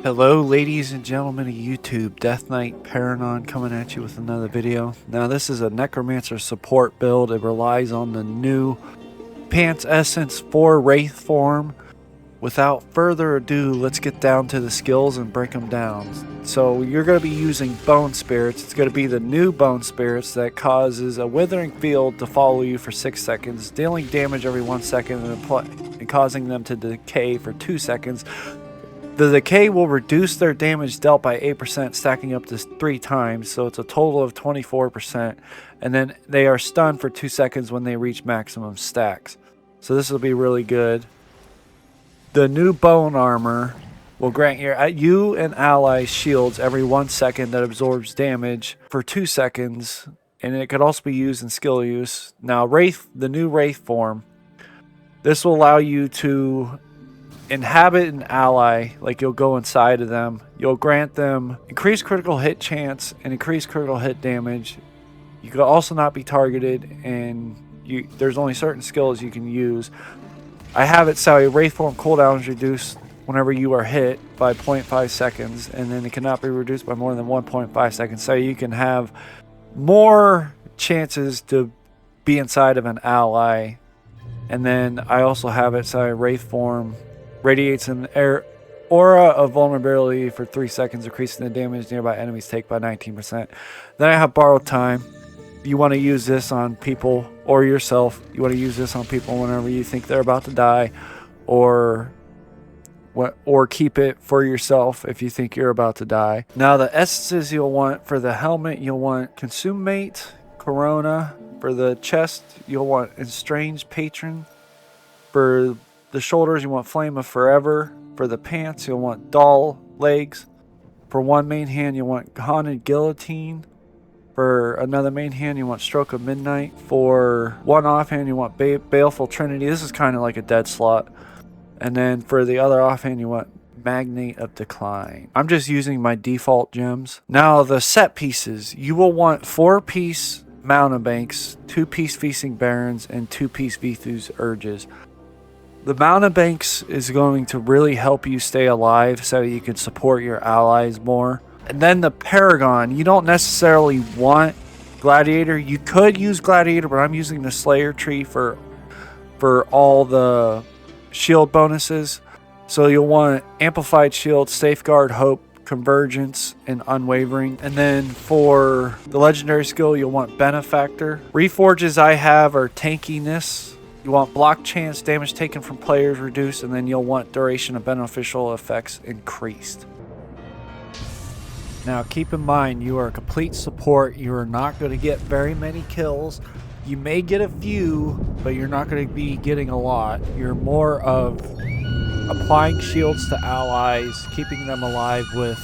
Hello ladies and gentlemen of YouTube, Death Knight Paragon coming at you with another video. Now this is a Necromancer Support Build. It relies on the new Pants Essence for Wraith Form. Without further ado, let's get down to the skills and break them down. So you're going to be using Bone Spirits. It's going to be the new Bone Spirits that causes a Withering Field to follow you for 6 seconds, dealing damage every 1 second and causing them to decay for 2 seconds. The decay will reduce their damage dealt by 8%, stacking up to 3 times, so it's a total of 24%. And then they are stunned for 2 seconds when they reach maximum stacks. So this will be really good. The new Bone Armor will grant you and allies shields every 1 second that absorbs damage for 2 seconds, and it could also be used in skill use. Now, the new Wraith Form, this will allow you to inhabit an ally, like you'll go inside of them. You'll grant them increased critical hit chance and increased critical hit damage. You could also not be targeted, and there's only certain skills you can use. I have it so a Wraith Form cooldown is reduced whenever you are hit by 0.5 seconds, and then it cannot be reduced by more than 1.5 seconds, so you can have more chances to be inside of an ally. And then I also have it so a Wraith Form radiates an aura of vulnerability for 3 seconds, increasing the damage nearby enemies take by 19%. Then I have Borrowed Time. You want to use this on people or yourself. You want to use this on people whenever you think they're about to die, or keep it for yourself if you think you're about to die. Now the essences you'll want for the helmet, you'll want Consumate, Corona. For the chest, you'll want Estranged Patron. For the shoulders, you want Flame of Forever. For the pants, you'll want Dull Legs. For one main hand, you want Haunted Guillotine. For another main hand, you want Stroke of Midnight. For one offhand, you want Baleful Trinity. This is kind of like a dead slot. And then for the other offhand, you want Magnate of Decline. I'm just using my default gems. Now the set pieces, you will want 4-piece Mountebanks, 2-piece Feasting Barons, and 2-piece Vithu's Urges. The Mountebanks is going to really help you stay alive so you can support your allies more. And then the Paragon, you don't necessarily want Gladiator. You could use Gladiator, but I'm using the Slayer tree for all the shield bonuses. So you'll want Amplified Shield, Safeguard, Hope, Convergence, and Unwavering. And then for the legendary skill, you'll want Benefactor. Reforges I have are Tankiness. You want Block Chance, damage taken from players reduced, and then you'll want Duration of Beneficial Effects increased. Now keep in mind, you are a complete support. You are not going to get very many kills. You may get a few, but you're not going to be getting a lot. You're more of applying shields to allies, keeping them alive with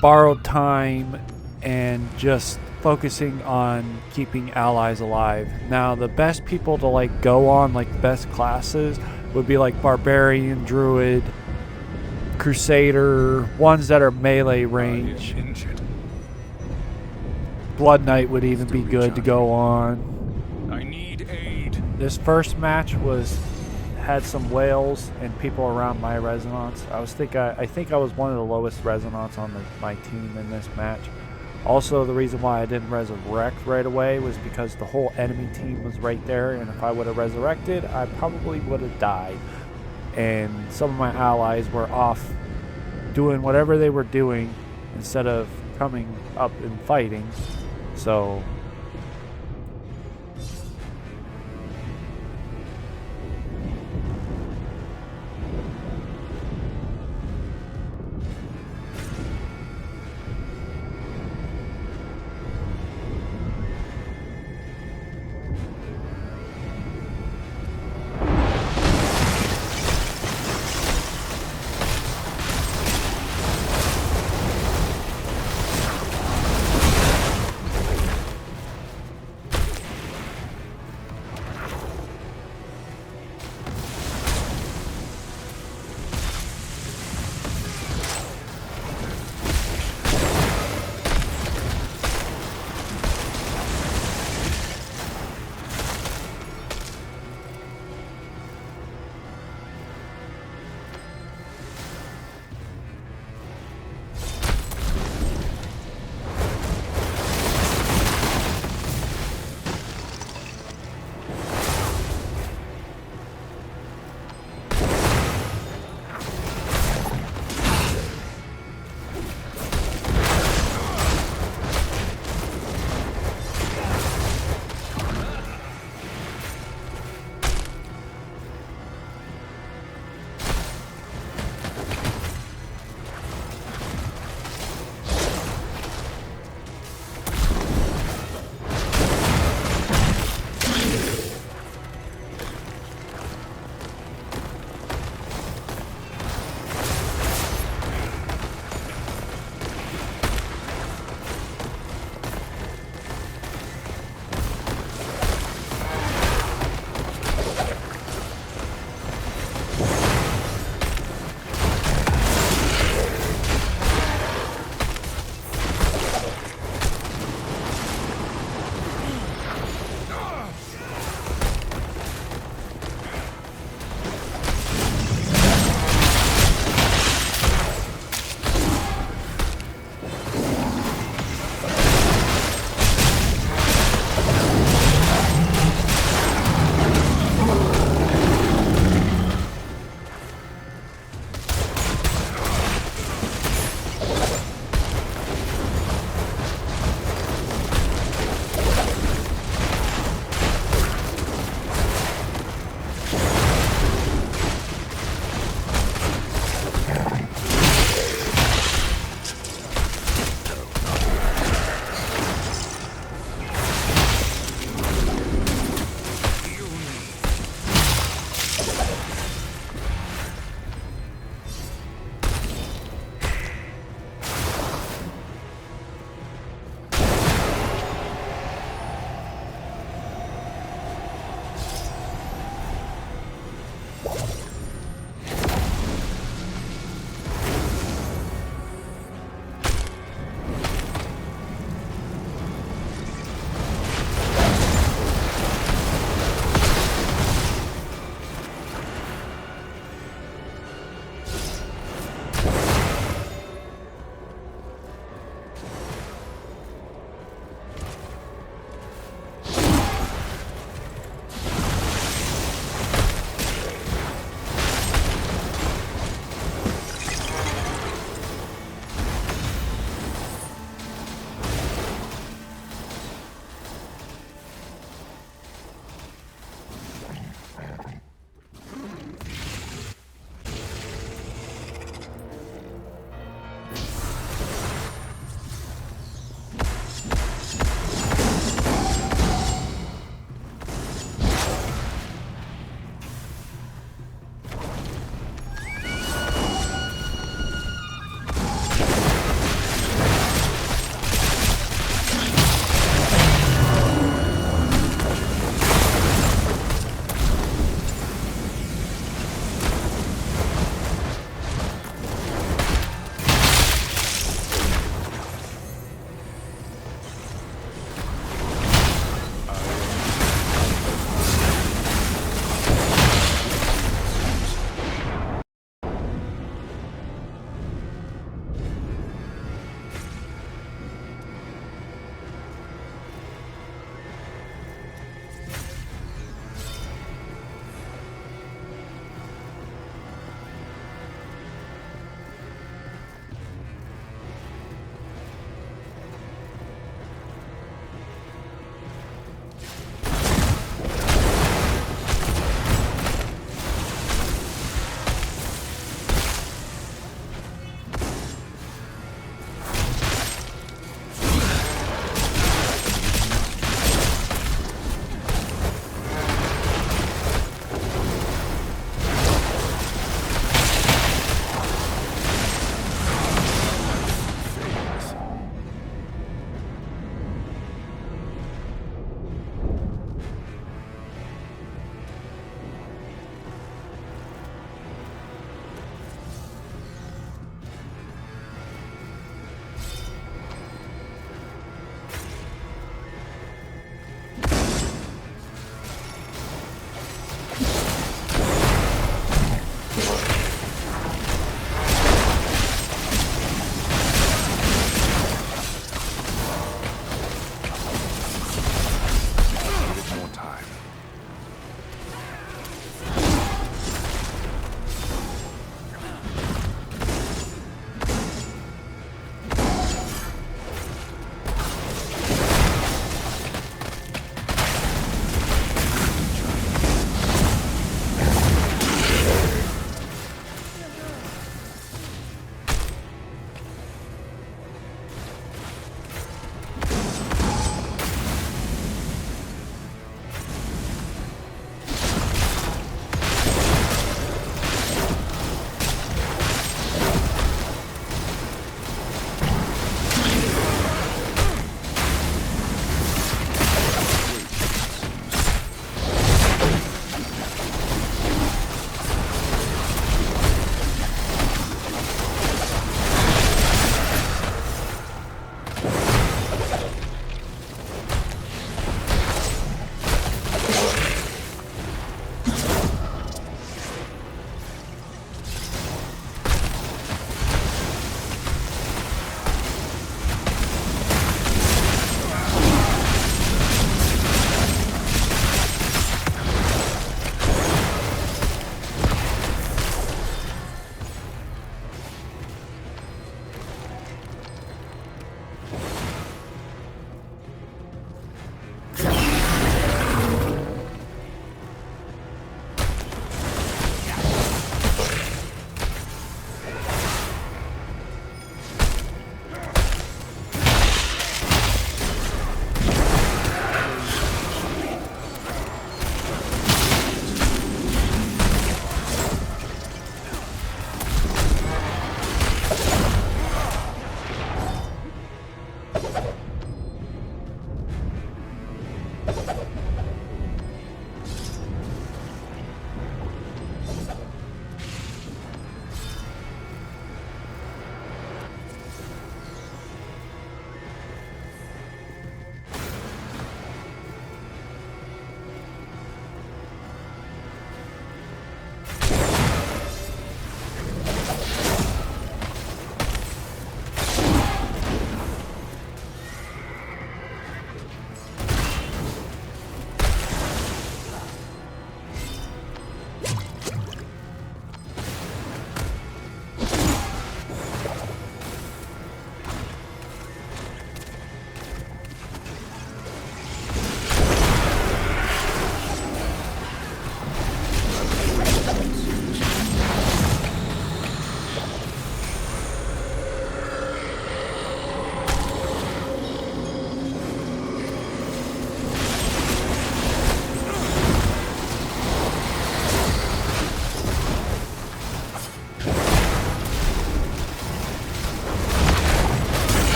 Borrowed Time, and just focusing on keeping allies alive. Now the best people to go on, the best classes, would be like Barbarian, Druid, Crusader, ones that are melee range. Blood Knight would even be good to go on. I need aid. This first match had some whales and people around my resonance. I think I was one of the lowest resonance on my team in this match. Also, the reason why I didn't resurrect right away was because the whole enemy team was right there, and if I would have resurrected, I probably would have died. And some of my allies were off doing whatever they were doing instead of coming up and fighting. So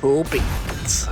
Cool beans.